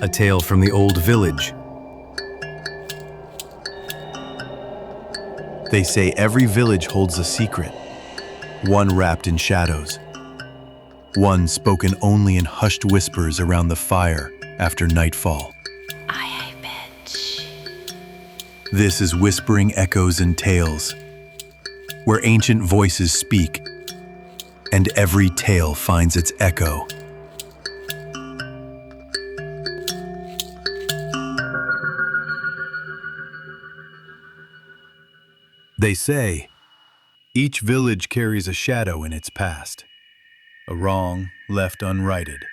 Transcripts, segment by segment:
A tale from the old village. They say every village holds a secret, one wrapped in shadows, one spoken only in hushed whispers around the fire after nightfall. This is Whispering Echoes and Tales, where ancient voices speak, and every tale finds its echo. They say, each village carries a shadow in its past, a wrong left unrighted,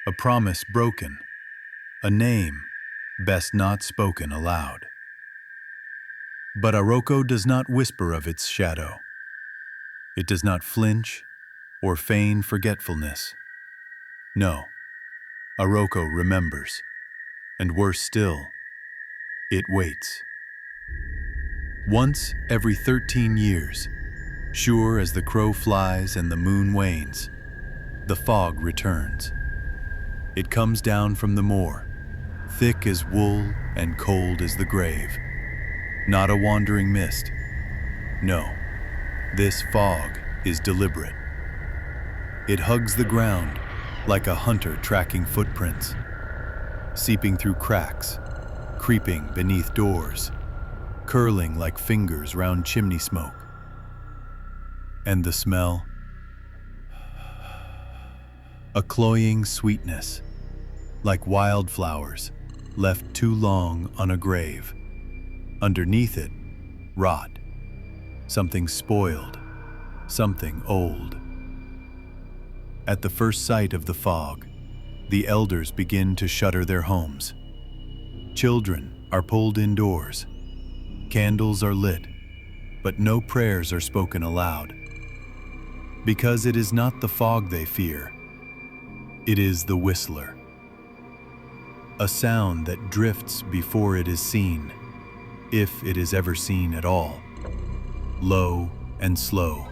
a promise broken, a name best not spoken aloud. But Aroko does not whisper of its shadow. It does not flinch or feign forgetfulness. No, Aroko remembers, and worse still, it waits. Once every 13 years, sure as the crow flies and the moon wanes, the fog returns. It comes down from the moor, thick as wool and cold as the grave. Not a wandering mist. No, this fog is deliberate. It hugs the ground like a hunter tracking footprints, seeping through cracks, creeping beneath doors, curling like fingers round chimney smoke. And the smell? A cloying sweetness, like wildflowers left too long on a grave. Underneath it, rot, something spoiled, something old. At the first sight of the fog, the elders begin to shutter their homes. Children are pulled indoors. Candles are lit, but no prayers are spoken aloud. Because it is not the fog they fear, it is the whistler. A sound that drifts before it is seen, if it is ever seen at all. Low and slow,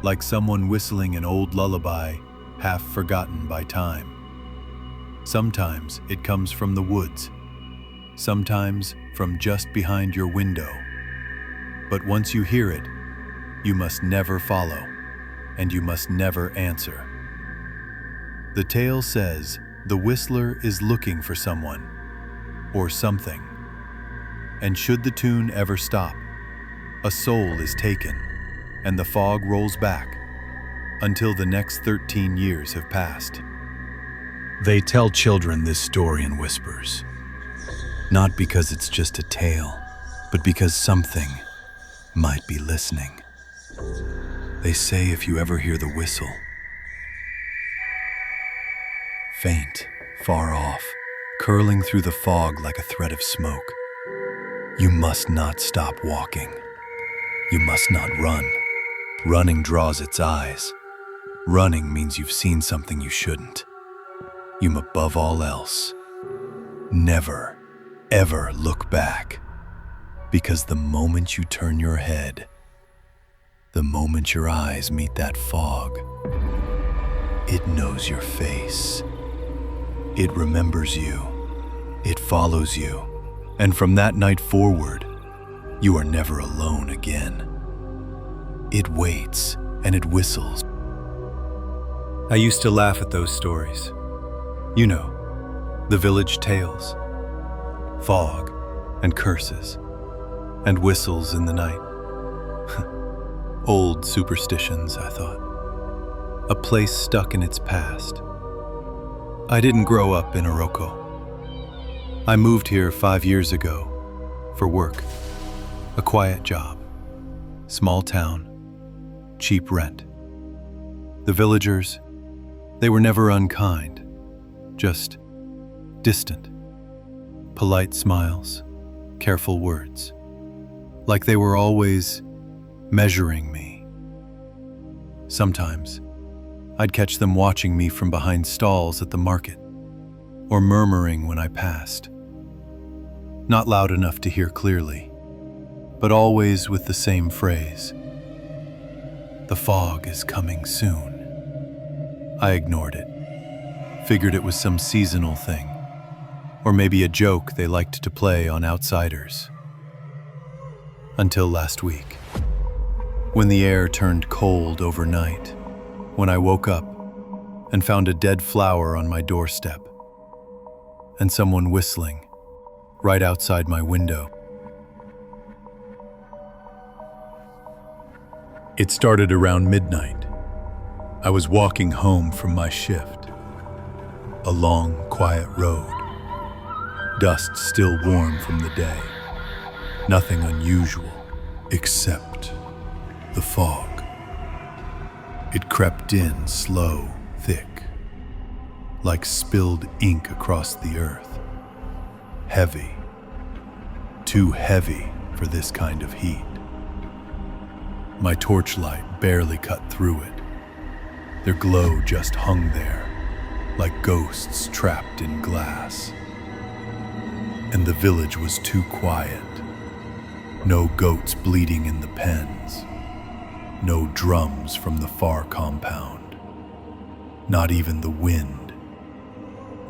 like someone whistling an old lullaby half forgotten by time. Sometimes it comes from the woods, sometimes from just behind your window. But once you hear it, you must never follow, and you must never answer. The tale says the whistler is looking for someone, or something. And should the tune ever stop, a soul is taken, and the fog rolls back until the next 13 years have passed. They tell children this story in whispers, not because it's just a tale, but because something might be listening. They say if you ever hear the whistle, faint, far off, curling through the fog like a thread of smoke, you must not stop walking. You must not run. Running draws its eyes. Running means you've seen something you shouldn't. You, above all else, never, ever look back. Because the moment you turn your head, the moment your eyes meet that fog, it knows your face. It remembers you. It follows you. And from that night forward, you are never alone again. It waits and it whistles. I used to laugh at those stories. You know, the village tales. Fog and curses and whistles in the night. Old superstitions, I thought. A place stuck in its past. I didn't grow up in Aroko. I moved here 5 years ago for work. A quiet job, small town, cheap rent. The villagers, they were never unkind, just distant. Polite smiles, careful words, like they were always measuring me. Sometimes, I'd catch them watching me from behind stalls at the market, or murmuring when I passed. Not loud enough to hear clearly, but always with the same phrase. The fog is coming soon. I ignored it, figured it was some seasonal thing. Or maybe a joke they liked to play on outsiders. Until last week, when the air turned cold overnight, when I woke up and found a dead flower on my doorstep, and someone whistling right outside my window. It started around midnight. I was walking home from my shift. A long, quiet road. Dust still warm from the day. Nothing unusual, except the fog. It crept in slow, thick, like spilled ink across the earth. Heavy. Too heavy for this kind of heat. My torchlight barely cut through it. Their glow just hung there, like ghosts trapped in glass. And the village was too quiet. No goats bleating in the pens. No drums from the far compound. Not even the wind.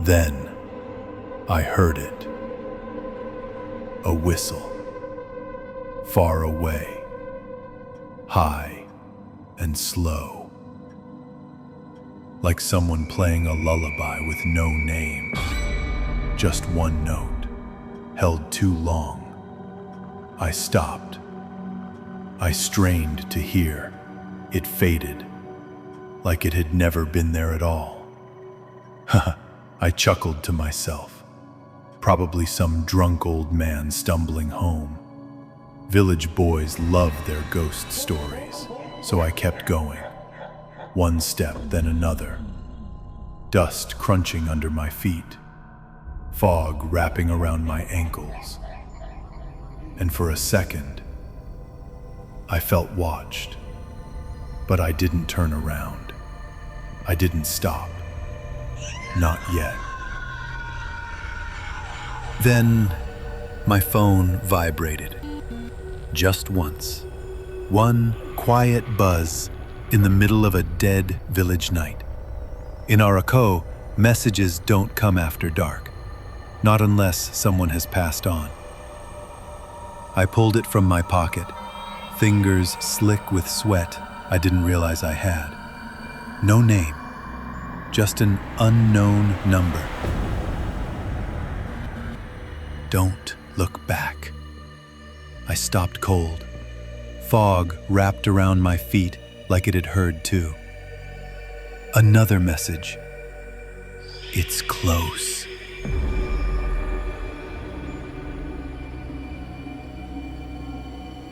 Then I heard it. A whistle. Far away. High and slow. Like someone playing a lullaby with no name. Just one note. Held too long. I stopped. I strained to hear. It faded, like it had never been there at all. I chuckled to myself. Probably some drunk old man stumbling home. Village boys love their ghost stories, so I kept going. One step, then another. Dust crunching under my feet. Fog wrapping around my ankles. And for a second, I felt watched. But I didn't turn around. I didn't stop. Not yet. Then, my phone vibrated. Just once. One quiet buzz in the middle of a dead village night. In Arako, messages don't come after dark. Not unless someone has passed on. I pulled it from my pocket, fingers slick with sweat I didn't realize I had. No name, just an unknown number. Don't look back. I stopped cold. Fog wrapped around my feet like it had heard too. Another message. It's close.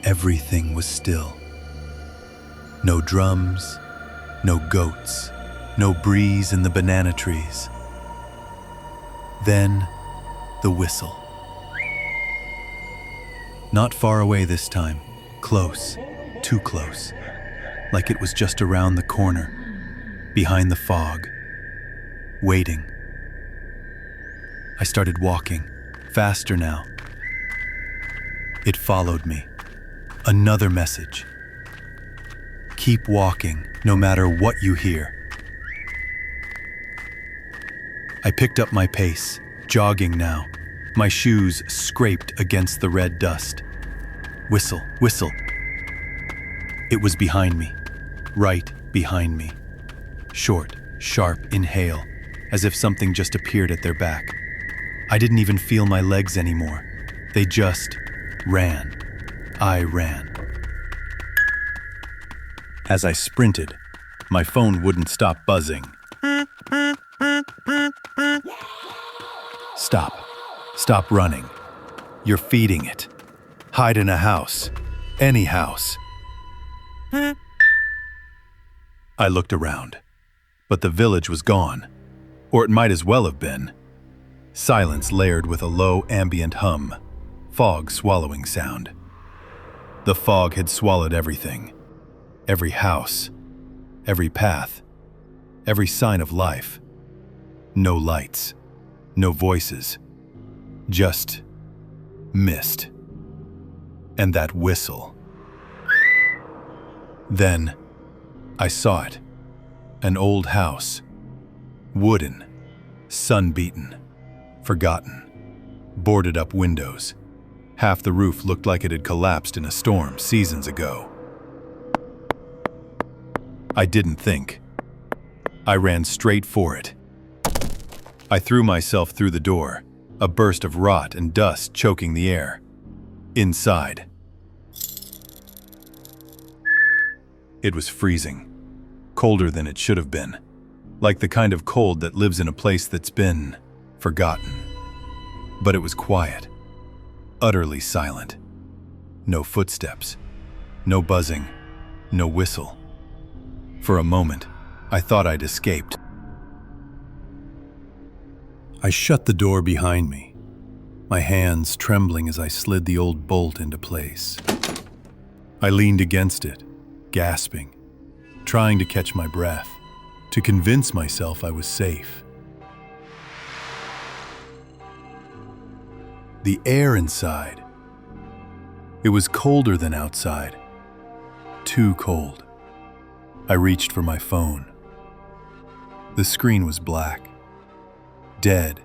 Everything was still. No drums, no goats, no breeze in the banana trees. Then, the whistle. Not far away this time, close, too close, like it was just around the corner, behind the fog, waiting. I started walking, faster now. It followed me. Another message. Keep walking, no matter what you hear. I picked up my pace, jogging now. My shoes scraped against the red dust. Whistle, whistle. It was behind me, right behind me. Short, sharp inhale, as if something just appeared at their back. I didn't even feel my legs anymore. They just ran. I ran. As I sprinted, my phone wouldn't stop buzzing. Stop. Stop running. You're feeding it. Hide in a house. Any house. I looked around, but the village was gone. Or it might as well have been. Silence layered with a low ambient hum. Fog swallowing sound. The fog had swallowed everything. Every house. Every path. Every sign of life. No lights. No voices. Just mist. And that whistle. Then, I saw it. An old house. Wooden. Sun-beaten. Forgotten. boarded up windows. Half the roof looked like it had collapsed in a storm seasons ago. I didn't think. I ran straight for it. I threw myself through the door, a burst of rot and dust choking the air. Inside, it was freezing, colder than it should have been, like the kind of cold that lives in a place that's been forgotten. But it was quiet, utterly silent. No footsteps, no buzzing, no whistle. For a moment, I thought I'd escaped. I shut the door behind me, my hands trembling as I slid the old bolt into place. I leaned against it, gasping, trying to catch my breath, to convince myself I was safe. The air inside, it was colder than outside, too cold. I reached for my phone. The screen was black, dead.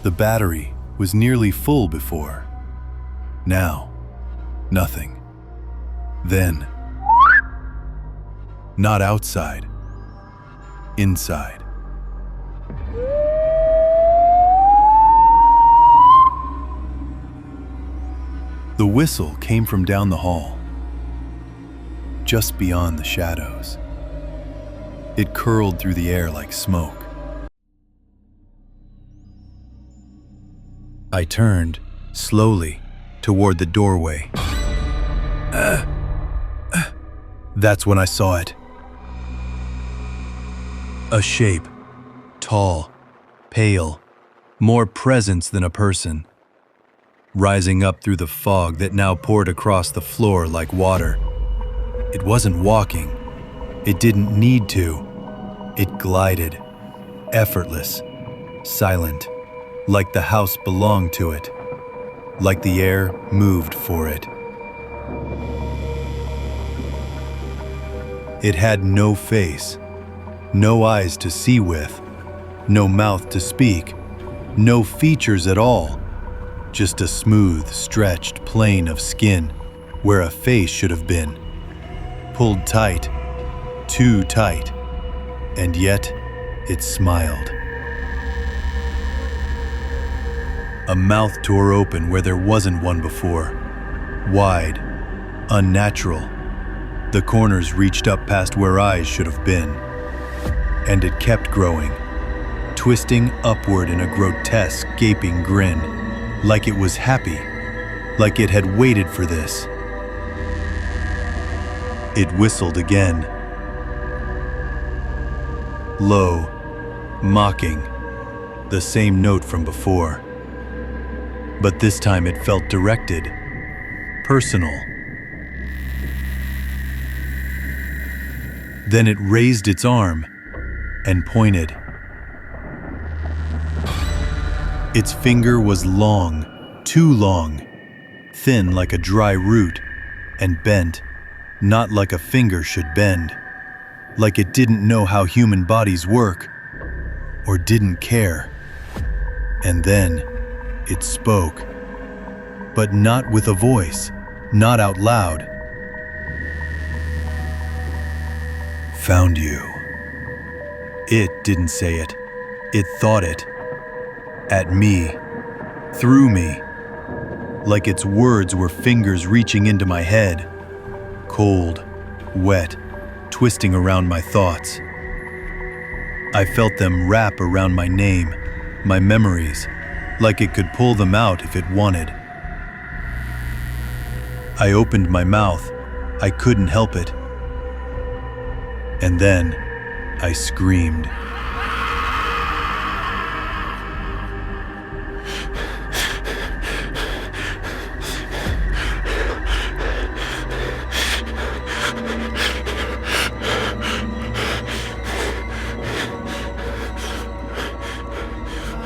The battery was nearly full before. Now, nothing. Then, not outside, inside. The whistle came from down the hall, just beyond the shadows. It curled through the air like smoke. I turned, slowly, toward the doorway. That's when I saw it. A shape, tall, pale, more presence than a person, rising up through the fog that now poured across the floor like water. It wasn't walking. It didn't need to. It glided, effortless, silent, like the house belonged to it, like the air moved for it. It had no face, no eyes to see with, no mouth to speak, no features at all, just a smooth, stretched plane of skin where a face should have been, pulled tight, too tight, and yet it smiled. A mouth tore open where there wasn't one before, wide, unnatural. The corners reached up past where eyes should have been, and it kept growing, twisting upward in a grotesque, gaping grin, like it was happy, like it had waited for this. It whistled again. Low, mocking, the same note from before. But this time it felt directed, personal. Then it raised its arm and pointed. Its finger was long, too long, thin like a dry root, and bent, not like a finger should bend, like it didn't know how human bodies work, or didn't care. And then it spoke, but not with a voice, not out loud. Found you. It didn't say it. It thought it. At me. Through me. Like its words were fingers reaching into my head. Cold, wet, twisting around my thoughts. I felt them wrap around my name, my memories, like it could pull them out if it wanted. I opened my mouth. I couldn't help it. And then I screamed.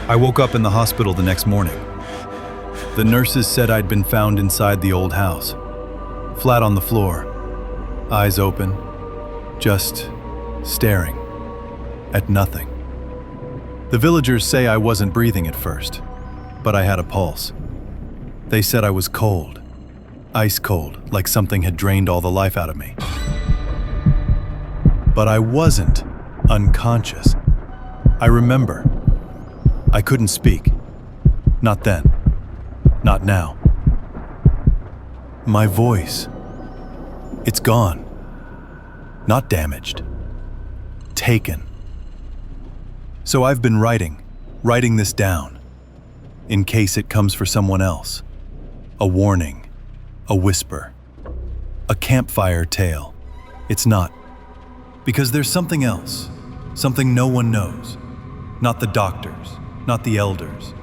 I woke up in the hospital the next morning. The nurses said I'd been found inside the old house, flat on the floor, eyes open, just staring at nothing. The villagers say I wasn't breathing at first, but I had a pulse. They said I was cold, ice cold, like something had drained all the life out of me. But I wasn't unconscious. I remember. I couldn't speak. Not then. Not now. My voice. It's gone. Not damaged. Taken. So I've been writing this down, in case it comes for someone else. A warning, a whisper, a campfire tale. It's not. Because there's something else, something no one knows. Not the doctors, not the elders,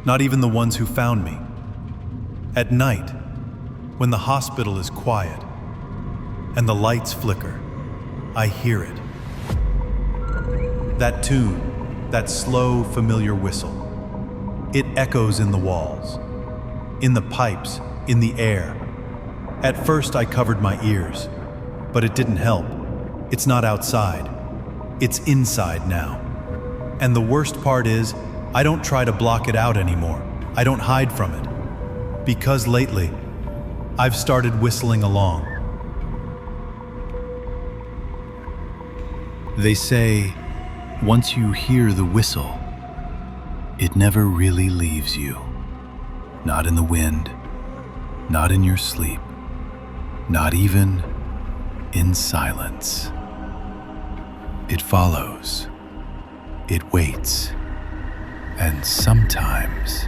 not even the ones who found me. At night, when the hospital is quiet and the lights flicker, I hear it. That tune, that slow, familiar whistle. It echoes in the walls, in the pipes, in the air. At first I covered my ears, but it didn't help. It's not outside. It's inside now. And the worst part is, I don't try to block it out anymore. I don't hide from it. Because lately, I've started whistling along. They say, once you hear the whistle, it never really leaves you. Not in the wind, not in your sleep, not even in silence. It follows, it waits, and sometimes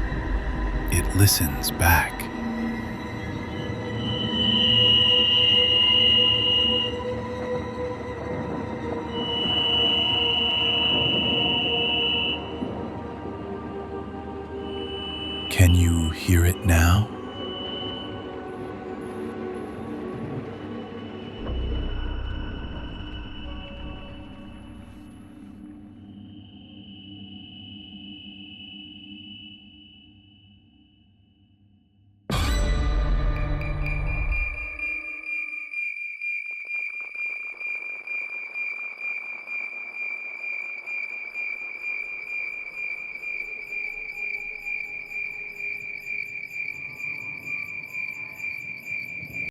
it listens back. Can you hear it now?